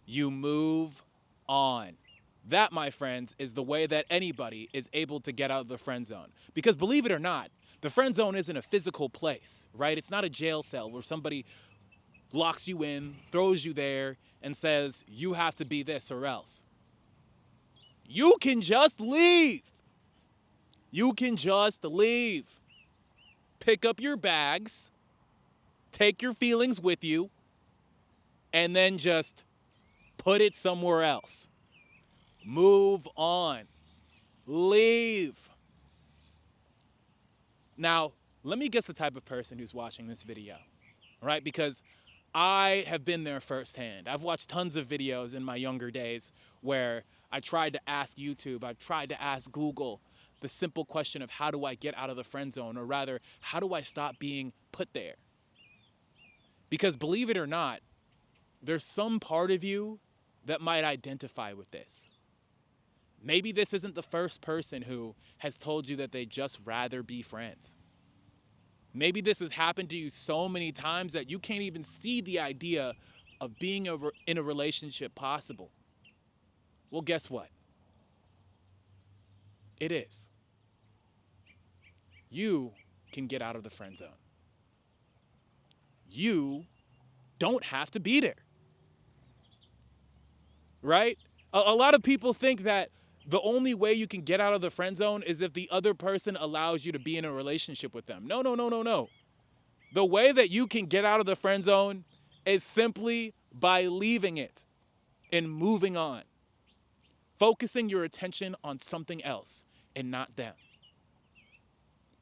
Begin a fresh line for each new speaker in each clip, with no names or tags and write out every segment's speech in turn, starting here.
You move on. That, my friends, is the way that anybody is able to get out of the friend zone. Because believe it or not, the friend zone isn't a physical place, right? It's not a jail cell where somebody locks you in, throws you there, and says, you have to be this or else. You can just leave. You can just leave. Pick up your bags, take your feelings with you, and then just put it somewhere else. Move on. Leave. Now, let me guess the type of person who's watching this video, right? Because I have been there firsthand. I've watched tons of videos in my younger days where I tried to ask YouTube, I've tried to ask Google the simple question of how do I get out of the friend zone, or rather, how do I stop being put there? Because believe it or not, there's some part of you that might identify with this. Maybe this isn't the first person who has told you that they just rather be friends. Maybe this has happened to you so many times that you can't even see the idea of being in a relationship possible. Well, guess what? It is. You can get out of the friend zone. You don't have to be there, right? A lot of people think that the only way you can get out of the friend zone is if the other person allows you to be in a relationship with them. No, no, no, no, no. The way that you can get out of the friend zone is simply by leaving it and moving on. Focusing your attention on something else and not them.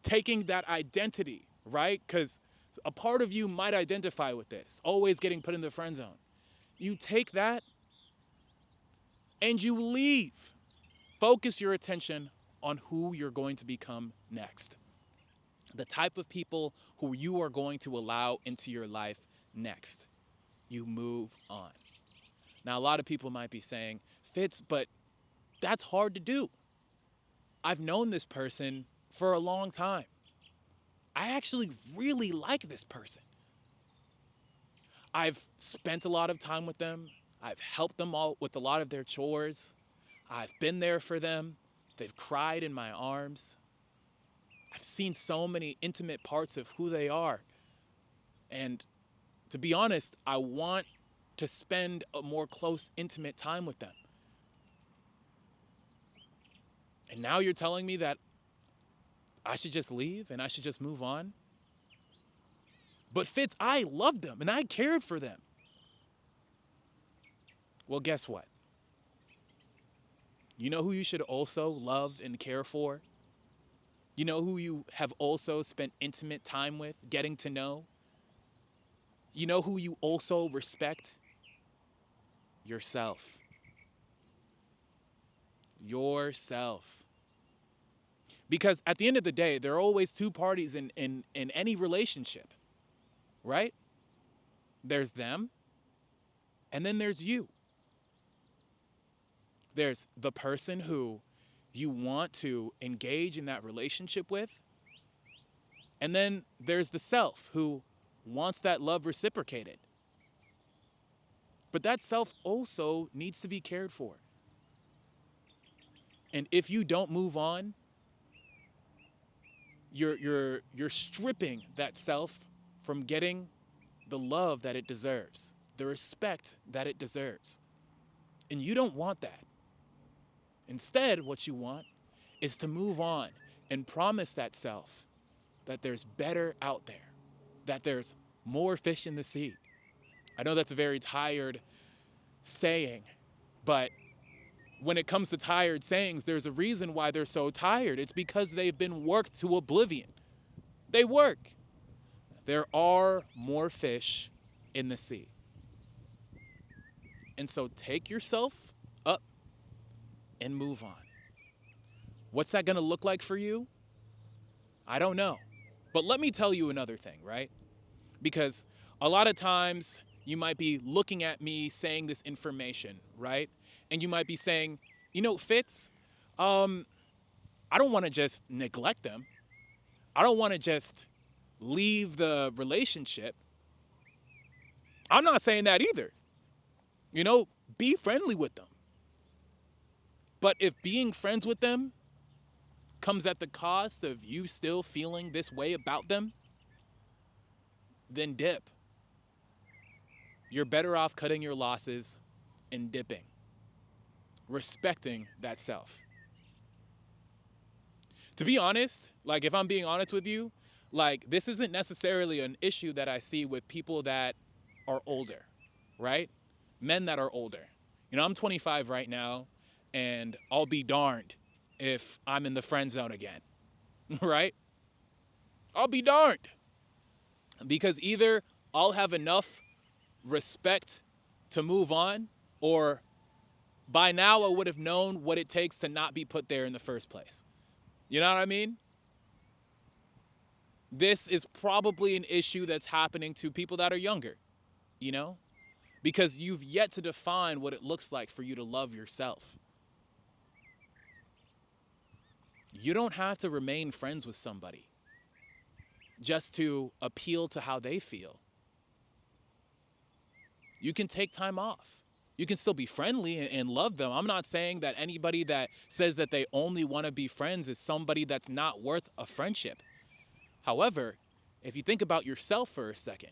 Taking that identity, right? Because a part of you might identify with this, always getting put in the friend zone. You take that and you leave. Focus your attention on who you're going to become next. The type of people who you are going to allow into your life next. You move on. Now, a lot of people might be saying, Fitz, but that's hard to do. I've known this person for a long time. I actually really like this person. I've spent a lot of time with them. I've helped them all with a lot of their chores. I've been there for them. They've cried in my arms. I've seen so many intimate parts of who they are. And to be honest, I want to spend a more close, intimate time with them. And now you're telling me that I should just leave and I should just move on? But Fitz, I loved them and I cared for them. Well, guess what? You know who you should also love and care for? You know who you have also spent intimate time with, getting to know? You know who you also respect? Yourself. Yourself. Because at the end of the day, there are always two parties in any relationship, right? There's them, and then there's you. There's the person who you want to engage in that relationship with, and then there's the self who wants that love reciprocated. But that self also needs to be cared for. And if you don't move on, you're stripping that self from getting the love that it deserves, the respect that it deserves. And you don't want that. Instead, what you want is to move on and promise that self that there's better out there, that there's more fish in the sea. I know that's a very tired saying, but when it comes to tired sayings, there's a reason why they're so tired. It's because they've been worked to oblivion. They work. There are more fish in the sea. And so take yourself up and move on. What's that going to look like for you? I don't know. But let me tell you another thing, right? Because a lot of times you might be looking at me saying this information, right? And you might be saying, you know, Fitz, I don't want to just neglect them. I don't want to just leave the relationship. I'm not saying that either. You know, be friendly with them. But if being friends with them comes at the cost of you still feeling this way about them, then dip. You're better off cutting your losses and dipping, respecting that self. To be honest, like if I'm being honest with you, like this isn't necessarily an issue that I see with people that are older, right? Men that are older. You know, I'm 25 right now, and I'll be darned if I'm in the friend zone again, right? I'll be darned. Because either I'll have enough respect to move on, or by now I would have known what it takes to not be put there in the first place. You know what I mean? This is probably an issue that's happening to people that are younger, you know? Because you've yet to define what it looks like for you to love yourself. You don't have to remain friends with somebody just to appeal to how they feel. You can take time off. You can still be friendly and love them. I'm not saying that anybody that says that they only want to be friends is somebody that's not worth a friendship. However, if you think about yourself for a second,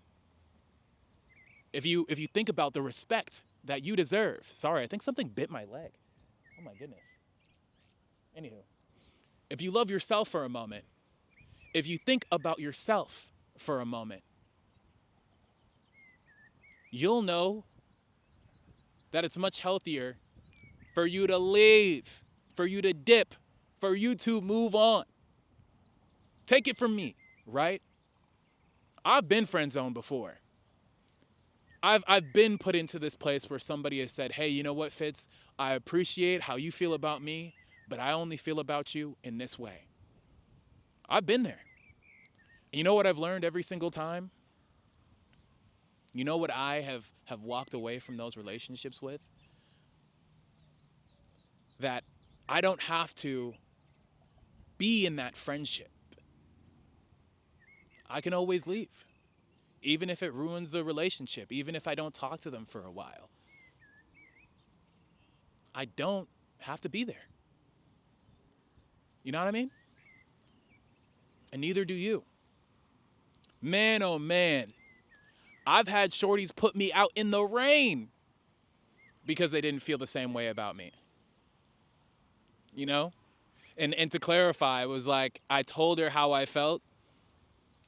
if you think about the respect that you deserve. Sorry, I think something bit my leg. Oh my goodness. Anywho, if you love yourself for a moment, if you think about yourself for a moment, you'll know that it's much healthier for you to leave, for you to dip, for you to move on. Take it from me, right? I've been friend zoned before. I've been put into this place where somebody has said, hey, you know what, Fitz? I appreciate how you feel about me, but I only feel about you in this way. I've been there. And you know what I've learned every single time? You know what I have walked away from those relationships with? That I don't have to be in that friendship. I can always leave. Even if it ruins the relationship, even if I don't talk to them for a while. I don't have to be there. You know what I mean? And neither do you. Man, oh man. I've had shorties put me out in the rain because they didn't feel the same way about me. You know? And to clarify, it was like I told her how I felt.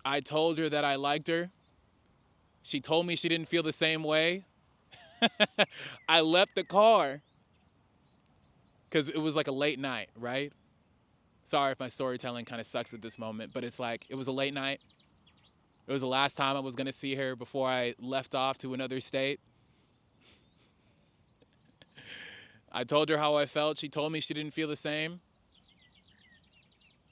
I told her that I liked her. She told me she didn't feel the same way. I left the car because it was like a late night, right? Sorry if my storytelling kind of sucks at this moment, but it's like it was a late night. It was the last time I was going to see her before I left off to another state. I told her how I felt. She told me she didn't feel the same.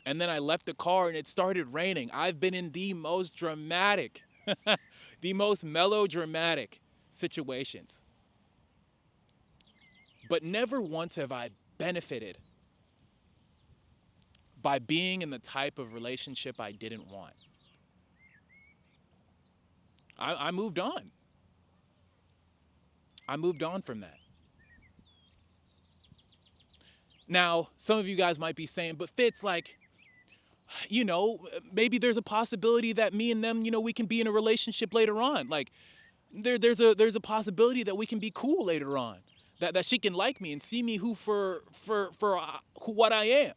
And then I left the car and it started raining. I've been in the most dramatic, the most melodramatic situations. But never once have I benefited by being in the type of relationship I didn't want. I moved on. I moved on from that. Now, some of you guys might be saying, but Fitz, like, you know, maybe there's a possibility that me and them, you know, we can be in a relationship later on. Like, there's a possibility that we can be cool later on. That she can like me and see me for who what I am.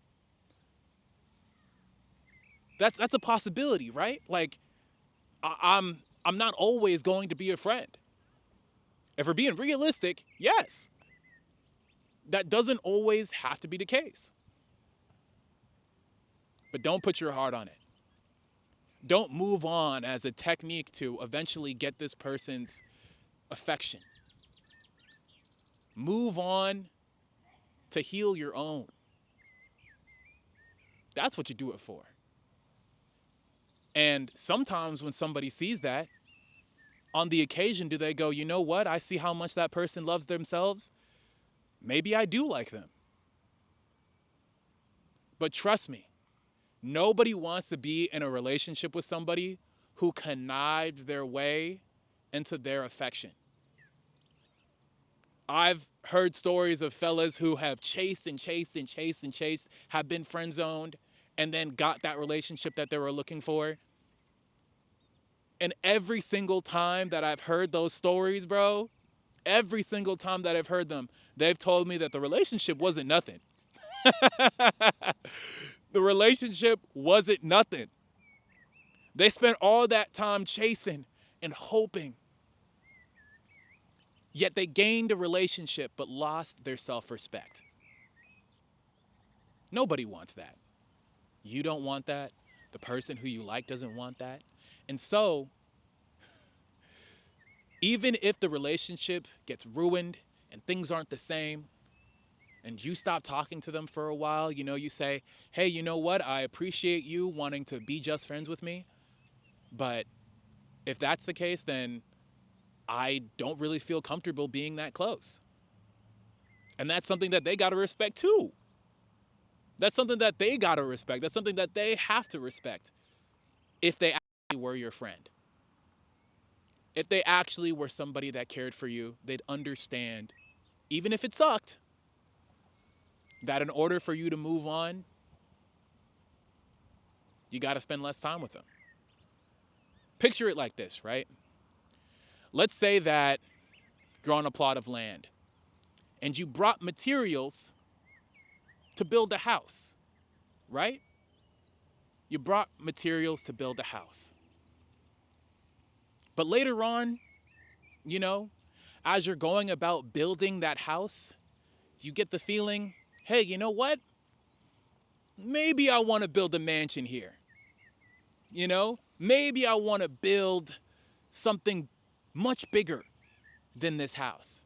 That's a possibility, right? Like, I'm not always going to be a friend. If we're being realistic, yes. That doesn't always have to be the case. But don't put your heart on it. Don't move on as a technique to eventually get this person's affection. Move on to heal your own. That's what you do it for. And sometimes when somebody sees that, on the occasion, do they go, you know what? I see how much that person loves themselves. Maybe I do like them. But trust me, nobody wants to be in a relationship with somebody who connived their way into their affection. I've heard stories of fellas who have chased and chased and chased and chased, have been friend zoned, and then got that relationship that they were looking for. And every single time that I've heard those stories, bro, every single time that I've heard them, they've told me that the relationship wasn't nothing. The relationship wasn't nothing. They spent all that time chasing and hoping. Yet they gained a relationship but lost their self-respect. Nobody wants that. You don't want that. The person who you like doesn't want that. And so, even if the relationship gets ruined and things aren't the same, and you stop talking to them for a while, you say, hey, you know what? I appreciate you wanting to be just friends with me. But if that's the case, then I don't really feel comfortable being that close. And that's something that they got to respect too. That's something that they got to respect. That's something that they have to respect if they actually were your friend. If they actually were somebody that cared for you, they'd understand, even if it sucked, that in order for you to move on, you got to spend less time with them. Picture it like this, right? Let's say that you're on a plot of land and you brought materials to build a house, right? You brought materials to build a house. But later on, as you're going about building that house, you get the feeling, hey, you know what? Maybe I want to build a mansion here. Maybe I want to build something much bigger than this house.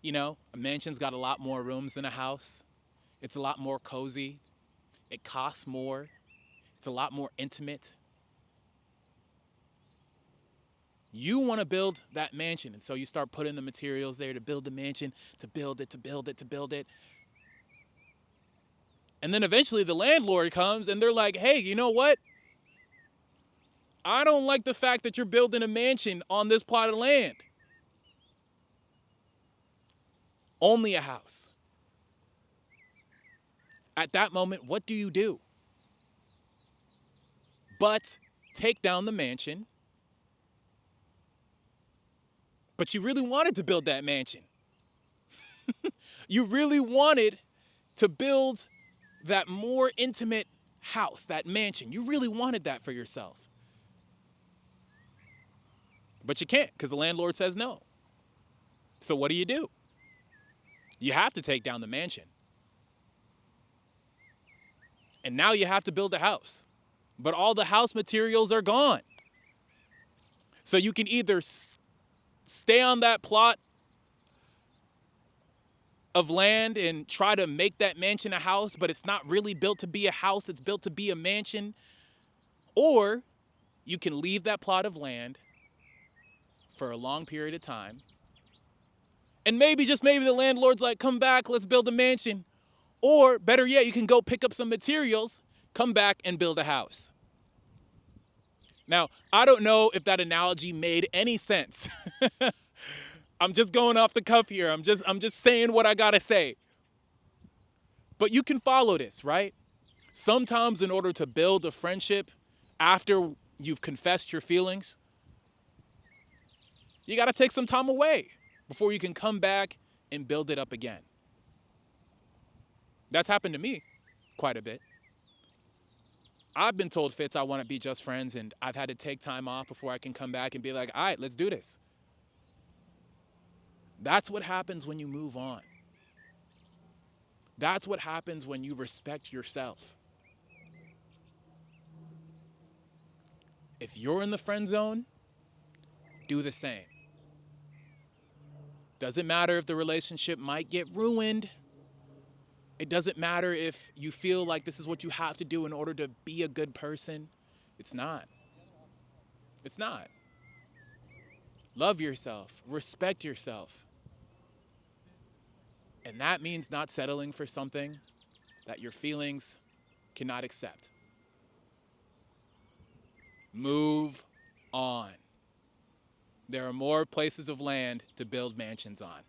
A mansion's got a lot more rooms than a house. It's a lot more cozy. It costs more. It's a lot more intimate. You want to build that mansion, and so you start putting the materials there to build the mansion, to build it. And then eventually the landlord comes and they're like, hey, you know what? I don't like the fact that you're building a mansion on this plot of land. Only a house. At that moment, what do you do? But take down the mansion. But you really wanted to build that mansion. You really wanted to build that more intimate house, that mansion. You really wanted that for yourself. But you can't because the landlord says no. So what do? You have to take down the mansion. And now you have to build a house. But all the house materials are gone. So you can either stay on that plot of land and try to make that mansion a house, but it's not really built to be a house, it's built to be a mansion. Or you can leave that plot of land for a long period of time. And maybe, just maybe, the landlord's like, come back, let's build a mansion. Or better yet, you can go pick up some materials, come back and build a house. Now, I don't know if that analogy made any sense. I'm just going off the cuff here. I'm just saying what I gotta say. But you can follow this, right? Sometimes in order to build a friendship after you've confessed your feelings, you gotta take some time away before you can come back and build it up again. That's happened to me quite a bit. I've been told, Fitz, I want to be just friends, and I've had to take time off before I can come back and be like, all right, let's do this. That's what happens when you move on. That's what happens when you respect yourself. If you're in the friend zone, do the same. Doesn't matter if the relationship might get ruined. It doesn't matter if you feel like this is what you have to do in order to be a good person. It's not. It's not. Love yourself. Respect yourself. And that means not settling for something that your feelings cannot accept. Move on. There are more places of land to build mansions on.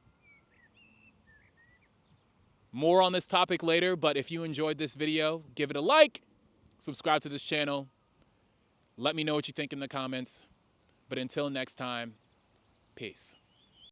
More on this topic later, but if you enjoyed this video, give it a like, subscribe to this channel. Let me know what you think in the comments. But until next time, peace.